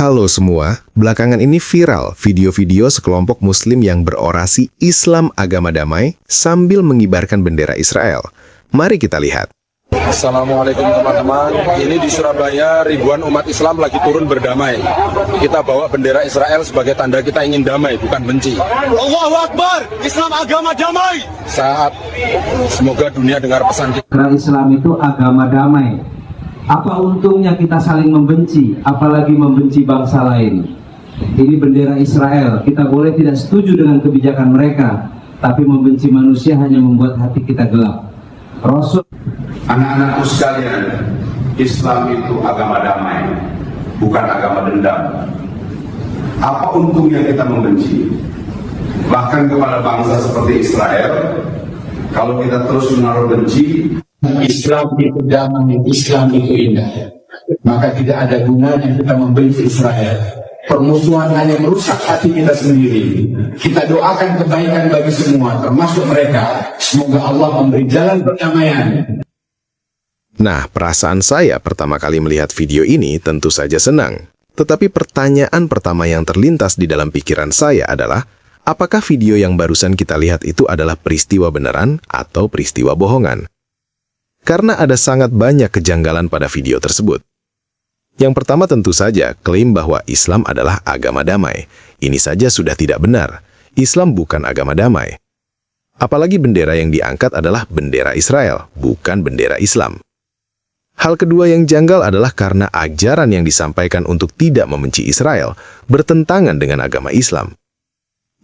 Halo semua, belakangan ini viral video-video sekelompok muslim yang berorasi Islam agama damai sambil mengibarkan bendera Israel. Mari kita lihat. Assalamualaikum teman-teman. Ini di Surabaya ribuan umat Islam lagi turun berdamai. Kita bawa bendera Israel sebagai tanda kita ingin damai, bukan benci. Allahu Akbar, Islam agama damai. Saat semoga dunia dengar pesan kita. Karena Islam itu agama damai. Apa untungnya kita saling membenci, apalagi membenci bangsa lain? Ini bendera Israel. Kita boleh tidak setuju dengan kebijakan mereka, tapi membenci manusia hanya membuat hati kita gelap. Rasul. Anak-anakku sekalian, Islam itu agama damai, bukan agama dendam. Apa untungnya kita membenci? Bahkan kepada bangsa seperti Israel, kalau kita terus menaruh benci. Islam itu damai, Islam itu indah. Maka tidak ada gunanya kita membenci Israel. Permusuhan hanya merusak hati kita sendiri. Kita doakan kebaikan bagi semua, termasuk mereka. Semoga Allah memberi jalan perdamaian. Nah, perasaan saya pertama kali melihat video ini tentu saja senang. Tetapi pertanyaan pertama yang terlintas di dalam pikiran saya adalah, apakah video yang barusan kita lihat itu adalah peristiwa beneran atau peristiwa bohongan? Karena ada sangat banyak kejanggalan pada video tersebut. Yang pertama tentu saja, klaim bahwa Islam adalah agama damai. Ini saja sudah tidak benar. Islam bukan agama damai. Apalagi bendera yang diangkat adalah bendera Israel, bukan bendera Islam. Hal kedua yang janggal adalah karena ajaran yang disampaikan untuk tidak membenci Israel bertentangan dengan agama Islam.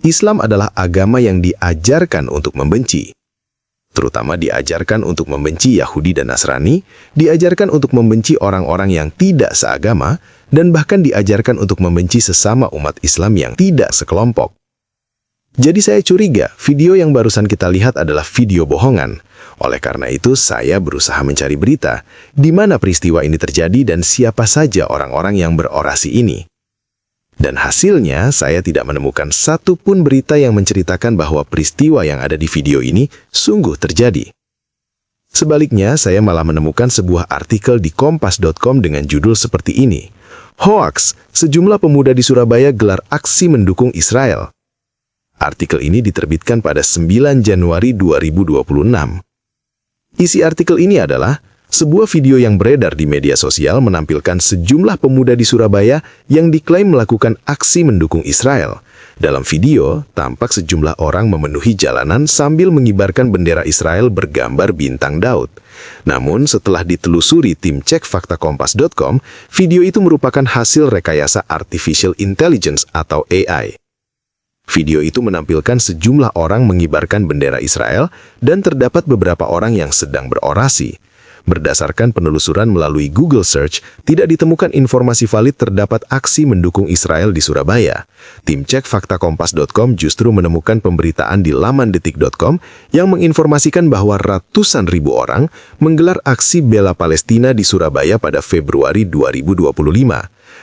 Islam adalah agama yang diajarkan untuk membenci. Terutama diajarkan untuk membenci Yahudi dan Nasrani, diajarkan untuk membenci orang-orang yang tidak seagama, dan bahkan diajarkan untuk membenci sesama umat Islam yang tidak sekelompok. Jadi saya curiga, video yang barusan kita lihat adalah video bohongan. Oleh karena itu, saya berusaha mencari berita, di mana peristiwa ini terjadi dan siapa saja orang-orang yang berorasi ini. Dan hasilnya, saya tidak menemukan satupun berita yang menceritakan bahwa peristiwa yang ada di video ini sungguh terjadi. Sebaliknya, saya malah menemukan sebuah artikel di kompas.com dengan judul seperti ini. Hoax, sejumlah pemuda di Surabaya gelar aksi mendukung Israel. Artikel ini diterbitkan pada 9 Januari 2026. Isi artikel ini adalah, sebuah video yang beredar di media sosial menampilkan sejumlah pemuda di Surabaya yang diklaim melakukan aksi mendukung Israel. Dalam video, tampak sejumlah orang memenuhi jalanan sambil mengibarkan bendera Israel bergambar bintang Daud. Namun, setelah ditelusuri tim cek fakta kompas.com, video itu merupakan hasil rekayasa Artificial Intelligence atau AI. Video itu menampilkan sejumlah orang mengibarkan bendera Israel dan terdapat beberapa orang yang sedang berorasi. Berdasarkan penelusuran melalui Google Search, tidak ditemukan informasi valid terdapat aksi mendukung Israel di Surabaya. Tim cek fakta kompas.com justru menemukan pemberitaan di laman detik.com yang menginformasikan bahwa ratusan ribu orang menggelar aksi bela Palestina di Surabaya pada Februari 2025.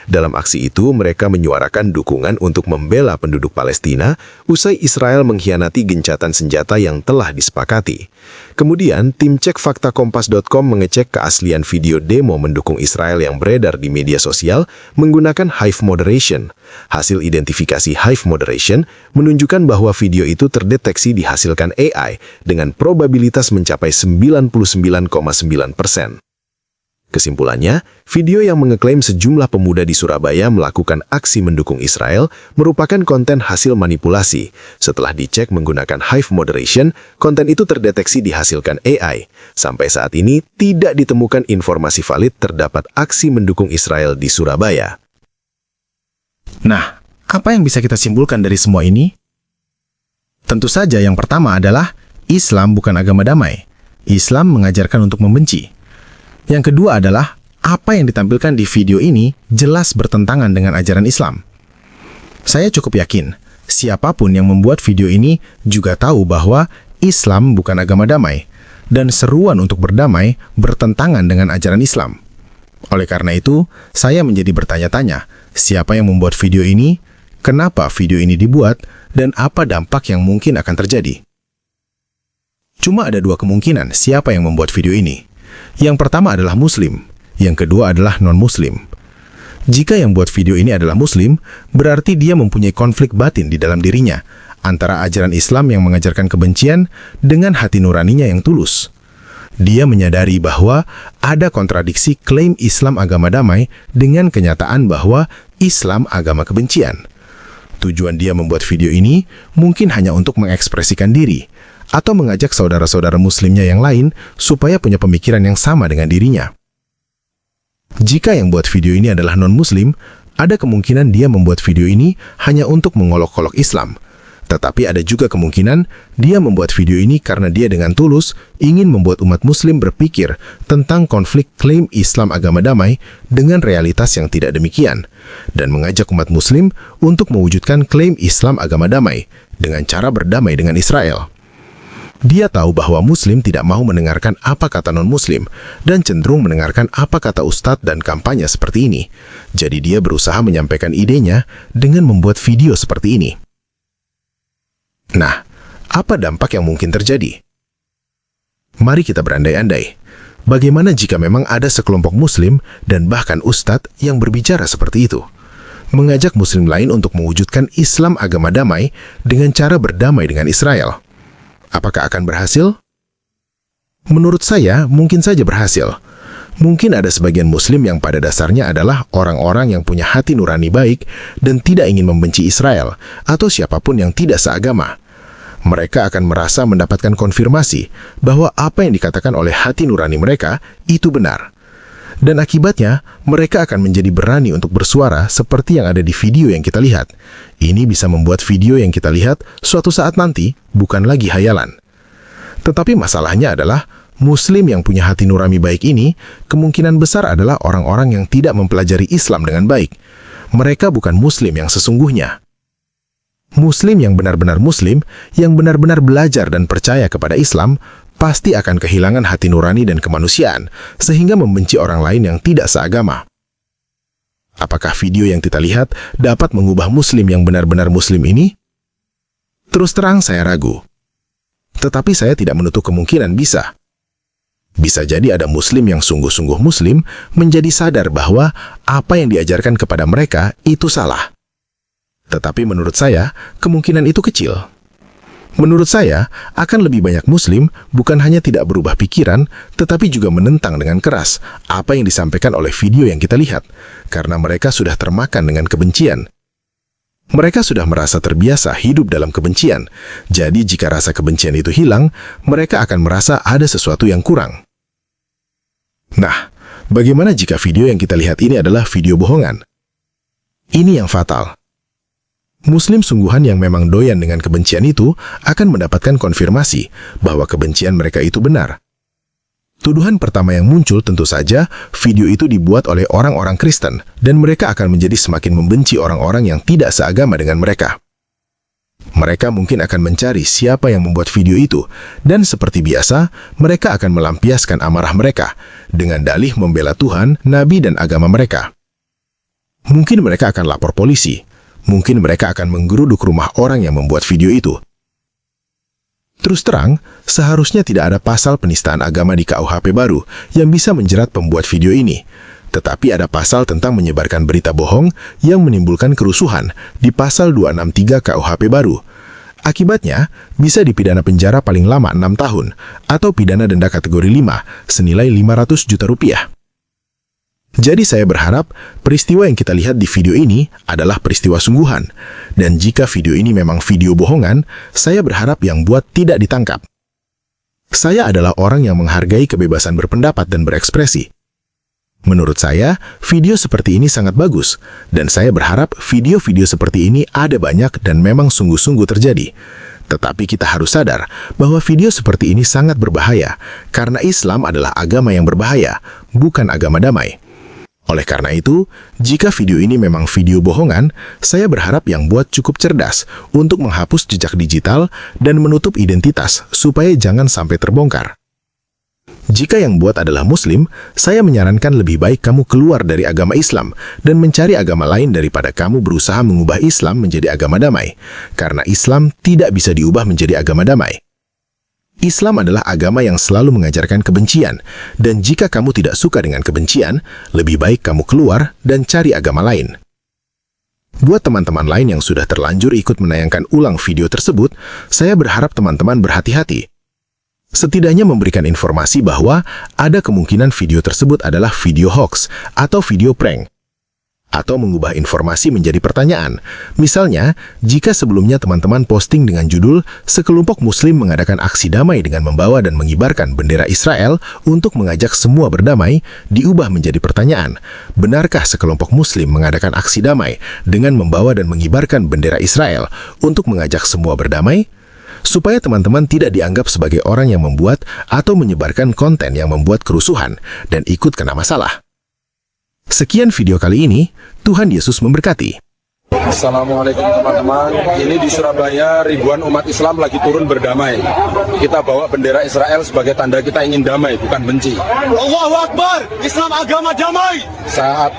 Dalam aksi itu, mereka menyuarakan dukungan untuk membela penduduk Palestina usai Israel mengkhianati gencatan senjata yang telah disepakati. Kemudian, tim cek fakta kompas.com mengecek keaslian video demo mendukung Israel yang beredar di media sosial menggunakan Hive Moderation. Hasil identifikasi Hive Moderation menunjukkan bahwa video itu terdeteksi dihasilkan AI dengan probabilitas mencapai 99,9%. Kesimpulannya, video yang mengeklaim sejumlah pemuda di Surabaya melakukan aksi mendukung Israel merupakan konten hasil manipulasi. Setelah dicek menggunakan Hive Moderation, konten itu terdeteksi dihasilkan AI. Sampai saat ini, tidak ditemukan informasi valid terdapat aksi mendukung Israel di Surabaya. Nah, apa yang bisa kita simpulkan dari semua ini? Tentu saja yang pertama adalah, Islam bukan agama damai. Islam mengajarkan untuk membenci. Yang kedua adalah, apa yang ditampilkan di video ini jelas bertentangan dengan ajaran Islam. Saya cukup yakin, siapapun yang membuat video ini juga tahu bahwa Islam bukan agama damai, dan seruan untuk berdamai bertentangan dengan ajaran Islam. Oleh karena itu, saya menjadi bertanya-tanya, siapa yang membuat video ini, kenapa video ini dibuat, dan apa dampak yang mungkin akan terjadi. Cuma ada dua kemungkinan siapa yang membuat video ini. Yang pertama adalah Muslim, yang kedua adalah non-Muslim. Jika yang buat video ini adalah Muslim, berarti dia mempunyai konflik batin di dalam dirinya, antara ajaran Islam yang mengajarkan kebencian dengan hati nuraninya yang tulus. Dia menyadari bahwa ada kontradiksi klaim Islam agama damai dengan kenyataan bahwa Islam agama kebencian. Tujuan dia membuat video ini mungkin hanya untuk mengekspresikan diri, atau mengajak saudara-saudara muslimnya yang lain supaya punya pemikiran yang sama dengan dirinya. Jika yang buat video ini adalah non-muslim, ada kemungkinan dia membuat video ini hanya untuk mengolok-olok Islam. Tetapi ada juga kemungkinan dia membuat video ini karena dia dengan tulus ingin membuat umat muslim berpikir tentang konflik klaim Islam agama damai dengan realitas yang tidak demikian, dan mengajak umat muslim untuk mewujudkan klaim Islam agama damai dengan cara berdamai dengan Israel. Dia tahu bahwa muslim tidak mau mendengarkan apa kata non-muslim dan cenderung mendengarkan apa kata ustadz dan kampanye seperti ini. Jadi dia berusaha menyampaikan idenya dengan membuat video seperti ini. Nah, apa dampak yang mungkin terjadi? Mari kita berandai-andai. Bagaimana jika memang ada sekelompok muslim dan bahkan ustadz yang berbicara seperti itu? Mengajak muslim lain untuk mewujudkan Islam agama damai dengan cara berdamai dengan Israel. Apakah akan berhasil? Menurut saya, mungkin saja berhasil. Mungkin ada sebagian muslim yang pada dasarnya adalah orang-orang yang punya hati nurani baik dan tidak ingin membenci Israel atau siapapun yang tidak seagama. Mereka akan merasa mendapatkan konfirmasi bahwa apa yang dikatakan oleh hati nurani mereka itu benar. Dan akibatnya, mereka akan menjadi berani untuk bersuara seperti yang ada di video yang kita lihat. Ini bisa membuat video yang kita lihat suatu saat nanti bukan lagi hayalan. Tetapi masalahnya adalah, muslim yang punya hati nurani baik ini kemungkinan besar adalah orang-orang yang tidak mempelajari Islam dengan baik. Mereka bukan muslim yang sesungguhnya. Muslim yang benar-benar muslim, yang benar-benar belajar dan percaya kepada Islam, pasti akan kehilangan hati nurani dan kemanusiaan, sehingga membenci orang lain yang tidak seagama. Apakah video yang kita lihat dapat mengubah muslim yang benar-benar muslim ini? Terus terang saya ragu. Tetapi saya tidak menutup kemungkinan bisa. Bisa jadi ada muslim yang sungguh-sungguh muslim menjadi sadar bahwa apa yang diajarkan kepada mereka itu salah. Tetapi menurut saya, kemungkinan itu kecil. Menurut saya, akan lebih banyak muslim bukan hanya tidak berubah pikiran, tetapi juga menentang dengan keras apa yang disampaikan oleh video yang kita lihat, karena mereka sudah termakan dengan kebencian. Mereka sudah merasa terbiasa hidup dalam kebencian, jadi jika rasa kebencian itu hilang, mereka akan merasa ada sesuatu yang kurang. Nah, bagaimana jika video yang kita lihat ini adalah video bohongan? Ini yang fatal. Muslim sungguhan yang memang doyan dengan kebencian itu akan mendapatkan konfirmasi bahwa kebencian mereka itu benar. Tuduhan pertama yang muncul tentu saja video itu dibuat oleh orang-orang Kristen dan mereka akan menjadi semakin membenci orang-orang yang tidak seagama dengan mereka. Mereka mungkin akan mencari siapa yang membuat video itu dan seperti biasa mereka akan melampiaskan amarah mereka dengan dalih membela Tuhan, Nabi dan agama mereka. Mungkin mereka akan lapor polisi. Mungkin mereka akan menggeruduk rumah orang yang membuat video itu. Terus terang, seharusnya tidak ada pasal penistaan agama di KUHP baru yang bisa menjerat pembuat video ini. Tetapi ada pasal tentang menyebarkan berita bohong yang menimbulkan kerusuhan di pasal 263 KUHP baru. Akibatnya, bisa dipidana penjara paling lama 6 tahun atau pidana denda kategori 5 senilai 500 juta rupiah. Jadi saya berharap peristiwa yang kita lihat di video ini adalah peristiwa sungguhan. Dan jika video ini memang video bohongan, saya berharap yang buat tidak ditangkap. Saya adalah orang yang menghargai kebebasan berpendapat dan berekspresi. Menurut saya, video seperti ini sangat bagus. Dan saya berharap video-video seperti ini ada banyak dan memang sungguh-sungguh terjadi. Tetapi kita harus sadar bahwa video seperti ini sangat berbahaya, karena Islam adalah agama yang berbahaya, bukan agama damai. Oleh karena itu, jika video ini memang video bohongan, saya berharap yang buat cukup cerdas untuk menghapus jejak digital dan menutup identitas supaya jangan sampai terbongkar. Jika yang buat adalah Muslim, saya menyarankan lebih baik kamu keluar dari agama Islam dan mencari agama lain daripada kamu berusaha mengubah Islam menjadi agama damai, karena Islam tidak bisa diubah menjadi agama damai. Islam adalah agama yang selalu mengajarkan kebencian, dan jika kamu tidak suka dengan kebencian, lebih baik kamu keluar dan cari agama lain. Buat teman-teman lain yang sudah terlanjur ikut menayangkan ulang video tersebut, saya berharap teman-teman berhati-hati. Setidaknya memberikan informasi bahwa ada kemungkinan video tersebut adalah video hoax atau video prank, atau mengubah informasi menjadi pertanyaan. Misalnya, jika sebelumnya teman-teman posting dengan judul sekelompok muslim mengadakan aksi damai dengan membawa dan mengibarkan bendera Israel untuk mengajak semua berdamai, diubah menjadi pertanyaan, benarkah sekelompok muslim mengadakan aksi damai dengan membawa dan mengibarkan bendera Israel untuk mengajak semua berdamai? Supaya teman-teman tidak dianggap sebagai orang yang membuat atau menyebarkan konten yang membuat kerusuhan dan ikut kena masalah. Sekian video kali ini, Tuhan Yesus memberkati. Assalamualaikum teman-teman. Ini di Surabaya ribuan umat Islam lagi turun berdamai. Kita bawa bendera Israel sebagai tanda kita ingin damai, bukan benci. Allahu Akbar, Islam agama damai. Saat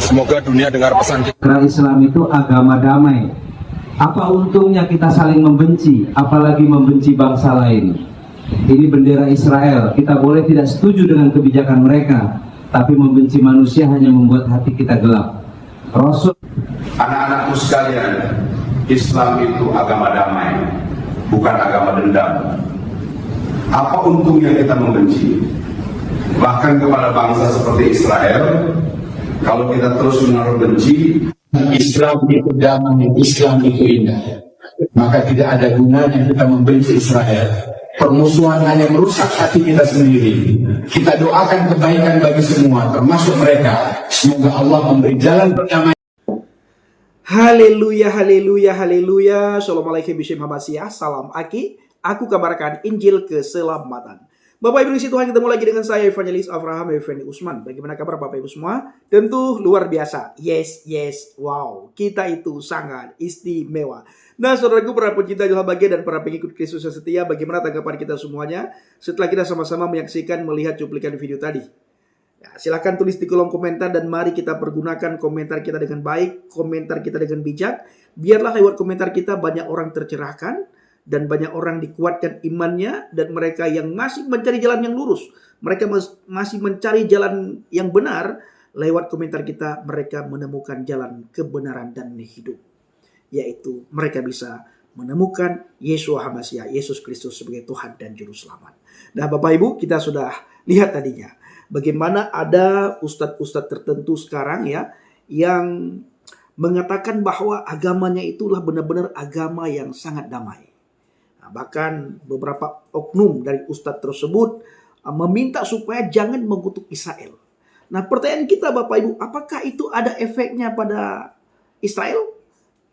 semoga dunia dengar pesan kita. Karena Islam itu agama damai. Apa untungnya kita saling membenci, apalagi membenci bangsa lain? Ini bendera Israel. Kita boleh tidak setuju dengan kebijakan mereka, tapi membenci manusia hanya membuat hati kita gelap. Rasul, Anak-anakku sekalian, Islam itu agama damai, bukan agama dendam. Apa untungnya kita membenci? Bahkan kepada bangsa seperti Israel, kalau kita terus menaruh benci, Islam itu damai, Islam itu indah. Maka tidak ada gunanya kita membenci Israel. Permusuhan hanya merusak hati kita sendiri. Kita doakan kebaikan bagi semua, termasuk mereka. Semoga Allah memberi jalan berdamai. Haleluya, haleluya, haleluya. Assalamualaikum warahmatullahi wabarakatuh. Salam Aki. Aku kabarkan Injil keselamatan. Bapak Ibu isi Tuhan, ketemu lagi dengan saya Evangelis Avraham Effendi Usman. Bagaimana kabar Bapak Ibu semua? Tentu luar biasa. Yes, wow. Kita itu sangat istimewa. Nah, saudaraku, para pencinta jasa bahagia dan para pengikut Kristus yang setia, bagaimana tanggapan kita semuanya setelah kita sama-sama menyaksikan, melihat cuplikan video tadi? Ya, silahkan tulis di kolom komentar dan mari kita pergunakan komentar kita dengan baik, komentar kita dengan bijak. Biarlah lewat komentar kita banyak orang tercerahkan dan banyak orang dikuatkan imannya, dan mereka yang masih mencari jalan yang lurus, mereka masih mencari jalan yang benar, lewat komentar kita mereka menemukan jalan kebenaran dan hidup. Yaitu mereka bisa menemukan Yeshua HaMashiach, Yesus Kristus sebagai Tuhan dan Juru Selamat. Nah Bapak Ibu, kita sudah lihat tadinya bagaimana ada ustadz-ustadz tertentu sekarang ya yang mengatakan bahwa agamanya itulah benar-benar agama yang sangat damai. Nah, bahkan beberapa oknum dari ustadz tersebut meminta supaya jangan mengutuk Israel. Nah pertanyaan kita Bapak Ibu, apakah itu ada efeknya pada Israel?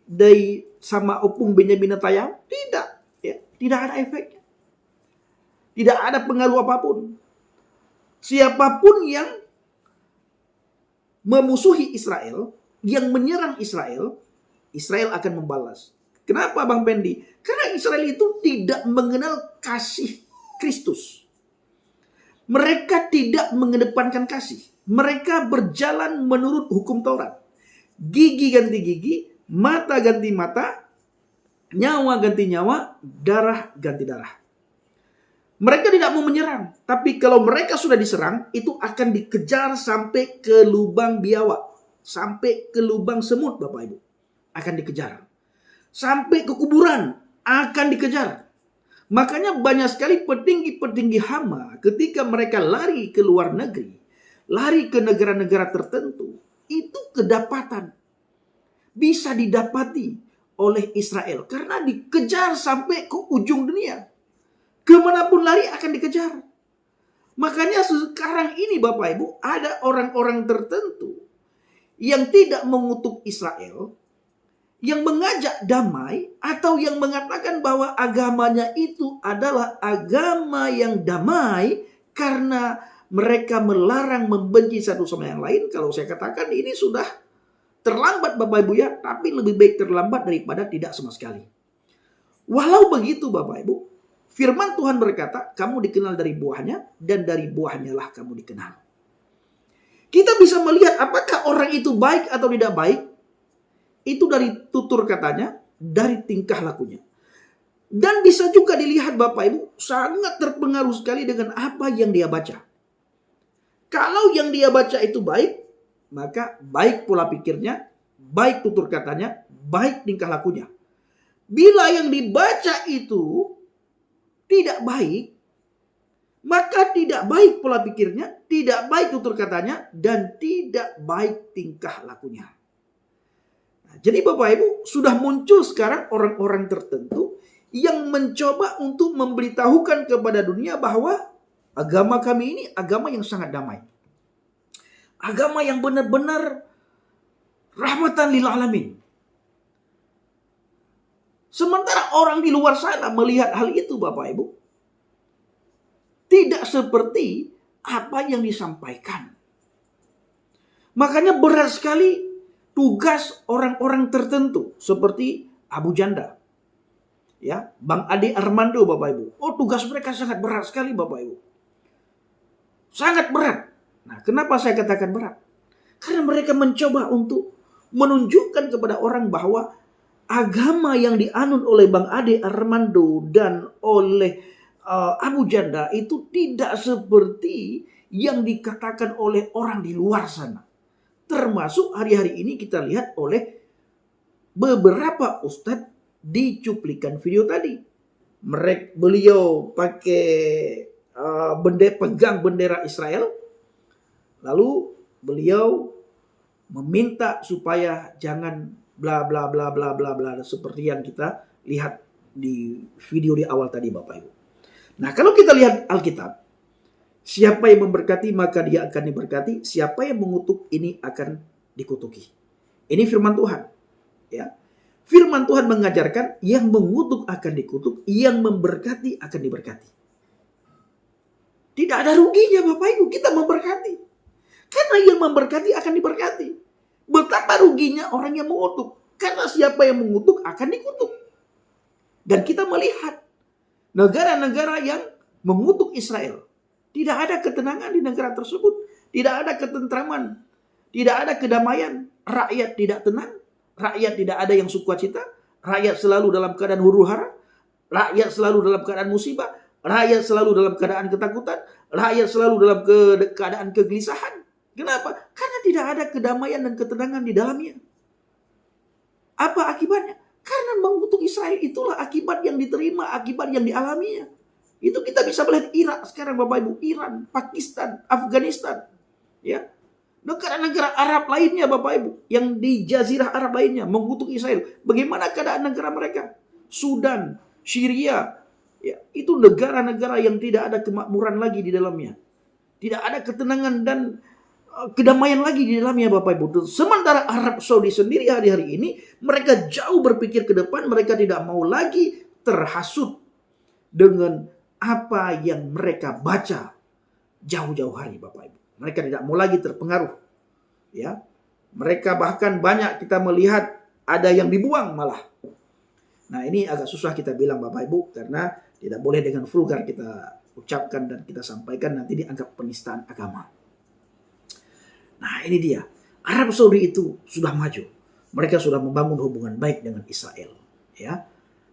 Dari sama opung Benyamin Netanyahu? Tidak, ya, tidak ada efeknya. Tidak ada pengaruh apapun. Siapapun yang memusuhi Israel, yang menyerang Israel, Israel akan membalas. Kenapa Bang Pendi? Karena Israel itu tidak mengenal kasih Kristus. Mereka tidak mengedepankan kasih. Mereka berjalan menurut hukum Taurat. Gigi ganti gigi, mata ganti mata, nyawa ganti nyawa, darah ganti darah. Mereka tidak mau menyerang. Tapi kalau mereka sudah diserang, itu akan dikejar sampai ke lubang biawak. Sampai ke lubang semut Bapak Ibu. Akan dikejar. Sampai ke kuburan akan dikejar. Makanya banyak sekali petinggi-petinggi Hama ketika mereka lari ke luar negeri, lari ke negara-negara tertentu, itu kedapatan. Bisa didapati oleh Israel karena dikejar sampai ke ujung dunia. Kemanapun lari akan dikejar. Makanya sekarang ini Bapak Ibu ada orang-orang tertentu yang tidak mengutuk Israel, yang mengajak damai, atau yang mengatakan bahwa agamanya itu adalah agama yang damai karena mereka melarang membenci satu sama yang lain. Kalau saya katakan ini sudah terlambat Bapak Ibu ya, tapi lebih baik terlambat daripada tidak sama sekali. Walau begitu Bapak Ibu, firman Tuhan berkata, kamu dikenal dari buahnya, dan dari buahnya lah kamu dikenal. Kita bisa melihat apakah orang itu baik atau tidak baik, itu dari tutur katanya, dari tingkah lakunya. Dan bisa juga dilihat Bapak Ibu, sangat terpengaruh sekali dengan apa yang dia baca. Kalau yang dia baca itu baik, maka baik pola pikirnya, baik tutur katanya, baik tingkah lakunya. Bila yang dibaca itu tidak baik, maka tidak baik pola pikirnya, tidak baik tutur katanya, dan tidak baik tingkah lakunya. Nah, jadi Bapak Ibu, sudah muncul sekarang orang-orang tertentu yang mencoba untuk memberitahukan kepada dunia bahwa agama kami ini agama yang sangat damai. Agama yang benar-benar rahmatan lil alamin. Sementara orang di luar sana melihat hal itu Bapak Ibu, tidak seperti apa yang disampaikan. Makanya berat sekali tugas orang-orang tertentu seperti Abu Janda. Ya, Bang Ade Armando Bapak Ibu. Oh, tugas mereka sangat berat sekali Bapak Ibu. Sangat berat. Nah, kenapa saya katakan berat? Karena mereka mencoba untuk menunjukkan kepada orang bahwa agama yang dianut oleh Bang Ade Armando dan oleh Abu Janda itu tidak seperti yang dikatakan oleh orang di luar sana. Termasuk hari-hari ini kita lihat oleh beberapa ustadz di cuplikan video tadi. Beliau pakai pegang bendera Israel. Lalu beliau meminta supaya jangan bla bla bla bla bla bla seperti yang kita lihat di video di awal tadi Bapak Ibu. Nah, kalau kita lihat Alkitab, siapa yang memberkati maka dia akan diberkati, siapa yang mengutuk ini akan dikutuki. Ini firman Tuhan, ya. Firman Tuhan mengajarkan yang mengutuk akan dikutuk, yang memberkati akan diberkati. Tidak ada ruginya Bapak Ibu kita memberkati. Karena yang memberkati akan diberkati. Betapa ruginya orang yang mengutuk. Karena siapa yang mengutuk akan dikutuk. Dan kita melihat negara-negara yang mengutuk Israel. Tidak ada ketenangan di negara tersebut. Tidak ada ketentraman. Tidak ada kedamaian. Rakyat tidak tenang. Rakyat tidak ada yang sukacita. Rakyat selalu dalam keadaan huru-hara. Rakyat selalu dalam keadaan musibah. Rakyat selalu dalam keadaan ketakutan. Rakyat selalu dalam keadaan kegelisahan. Kenapa? Karena tidak ada kedamaian dan ketenangan di dalamnya. Apa akibatnya? Karena mengutuk Israel itulah akibat yang diterima, akibat yang dialaminya. Itu kita bisa melihat Irak sekarang Bapak Ibu. Iran, Pakistan, Afghanistan. Ya. Negara-negara Arab lainnya Bapak Ibu. Yang di Jazirah Arab lainnya mengutuk Israel. Bagaimana keadaan negara mereka? Sudan, Syria. Ya, itu negara-negara yang tidak ada kemakmuran lagi di dalamnya. Tidak ada ketenangan dan kedamaian lagi di dalamnya Bapak Ibu. Sementara Arab Saudi sendiri hari-hari ini mereka jauh berpikir ke depan. Mereka tidak mau lagi terhasut dengan apa yang mereka baca jauh-jauh hari Bapak Ibu. Mereka tidak mau lagi terpengaruh. Ya, mereka bahkan banyak kita melihat ada yang dibuang malah. Nah, ini agak susah kita bilang Bapak Ibu karena tidak boleh dengan vulgar kita ucapkan dan kita sampaikan, nanti dianggap penistaan agama. Nah, ini dia. Arab Saudi itu sudah maju. Mereka sudah membangun hubungan baik dengan Israel. Ya,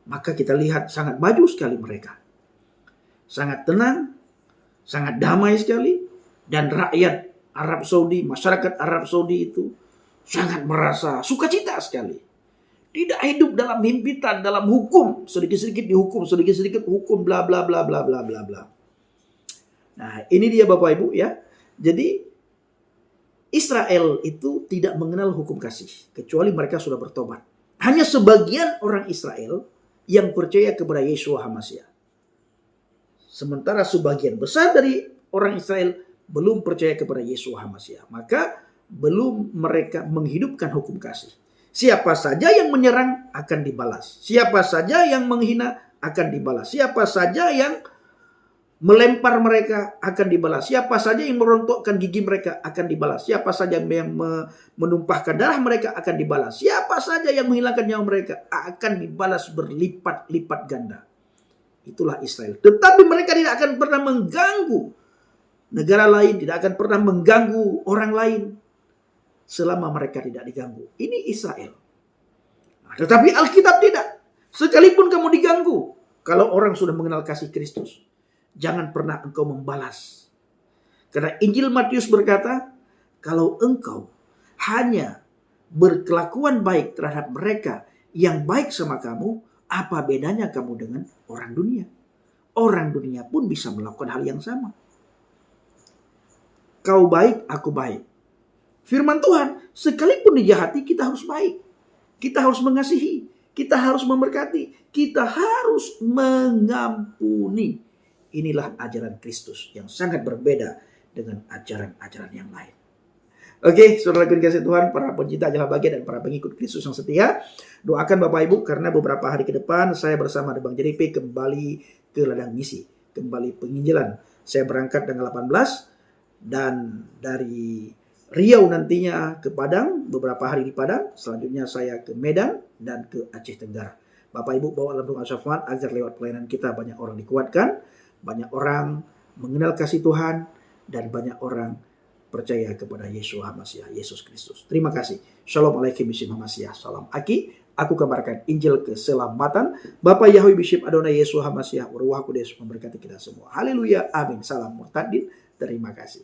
maka kita lihat sangat maju sekali mereka. Sangat tenang, sangat damai sekali. Dan rakyat Arab Saudi, masyarakat Arab Saudi itu sangat merasa sukacita sekali. Tidak hidup dalam himpitan, dalam hukum. Sedikit-sedikit dihukum, sedikit-sedikit hukum, bla bla bla bla bla bla bla. Nah, ini dia Bapak Ibu ya. Jadi Israel itu tidak mengenal hukum kasih. Kecuali mereka sudah bertobat. Hanya sebagian orang Israel yang percaya kepada Yeshua HaMashiach. Sementara sebagian besar dari orang Israel belum percaya kepada Yeshua HaMashiach. Maka belum mereka menghidupkan hukum kasih. Siapa saja yang menyerang akan dibalas. Siapa saja yang menghina akan dibalas. Siapa saja yang melempar mereka akan dibalas. Siapa saja yang merontokkan gigi mereka akan dibalas. Siapa saja yang menumpahkan darah mereka akan dibalas. Siapa saja yang menghilangkan nyawa mereka akan dibalas berlipat-lipat ganda. Itulah Israel. Tetapi mereka tidak akan pernah mengganggu negara lain. Tidak akan pernah mengganggu orang lain. Selama mereka tidak diganggu. Ini Israel. Nah, tetapi Alkitab tidak. Sekalipun kamu diganggu. Kalau orang sudah mengenal kasih Kristus, jangan pernah engkau membalas. Karena Injil Matius berkata, kalau engkau hanya berkelakuan baik terhadap mereka yang baik sama kamu, apa bedanya kamu dengan orang dunia? Orang dunia pun bisa melakukan hal yang sama. Kau baik, aku baik. Firman Tuhan, sekalipun dijahati kita harus baik. Kita harus mengasihi. Kita harus memberkati. Kita harus mengampuni. Inilah ajaran Kristus yang sangat berbeda dengan ajaran-ajaran yang lain. Oke, saudara kasih Tuhan, para pencinta ajaran bahagia dan para pengikut Kristus yang setia, doakan Bapak Ibu karena beberapa hari ke depan saya bersama Bang JDP kembali ke ladang misi, kembali penginjilan. Saya berangkat tanggal 18 dan dari Riau nantinya ke Padang, beberapa hari di Padang, selanjutnya saya ke Medan dan ke Aceh Tenggara. Bapak Ibu bawa dalam doa syafaat agar lewat pelayanan kita banyak orang dikuatkan, banyak orang mengenal kasih Tuhan, dan banyak orang percaya kepada Yeshua Hamasiah, Yesus Kristus. Terima kasih. Shalom alaikum bishim Hamasiah. Salam Aki. Aku kabarkan Injil keselamatan. Bapak Yahweh Bishop Adonai Yeshua Hamasiah, Ruach Kudus memberkati kita semua. Haleluya. Amin. Salam murtadin. Terima kasih.